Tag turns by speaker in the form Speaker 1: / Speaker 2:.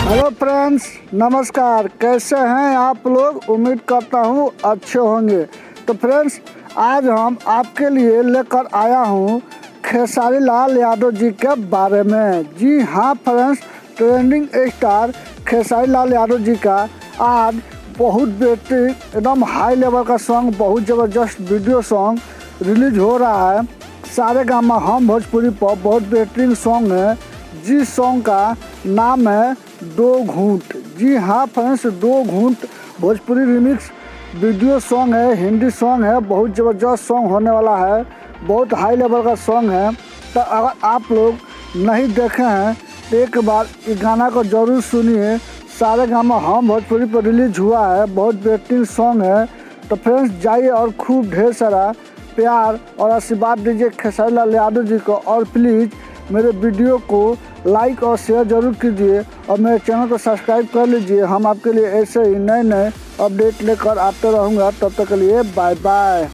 Speaker 1: Hello friends, नमस्कार। कैसे हैं आप लोग? उम्मीद करता हूँ अच्छे होंगे। तो फ्रेंड्स, आज हम आपके लिए लेकर आया हूँ खेसारी लाल यादव जी के बारे में। जी हाँ friends, trending star Khesari Lal Yadav ji का आज बहुत बेहतरीन एकदम हाई लेवल का सॉन्ग, बहुत ज़बरदस्त वीडियो सॉन्ग रिलीज हो रहा है। सारेगामा हम भोजपुरी पर बहुत बेहतरीन सॉन्ग है। जिस सॉन्ग का नाम है दो घूंट। जी हाँ फ्रेंड्स, दो घूंट भोजपुरी रिमिक्स वीडियो सॉन्ग है, हिंदी सॉन्ग है। बहुत ज़बरदस्त सॉन्ग होने वाला है, बहुत हाई लेवल का सॉन्ग है। तो अगर आप लोग नहीं देखे हैं तो एक बार इस गाना को ज़रूर सुनिए। सारेगामा हम भोजपुरी पर रिलीज हुआ है, बहुत बेहतरीन सॉन्ग है। तो फ्रेंड्स जाइए और खूब ढेर सारा प्यार और आशीर्वाद दीजिए खेसारी लाल यादव जी को। और प्लीज़ मेरे वीडियो को लाइक और शेयर ज़रूर कीजिए और मेरे चैनल को सब्सक्राइब कर लीजिए। हम आपके लिए ऐसे ही नए नए अपडेट लेकर आते रहूँगा। तब तक के लिए बाय बाय।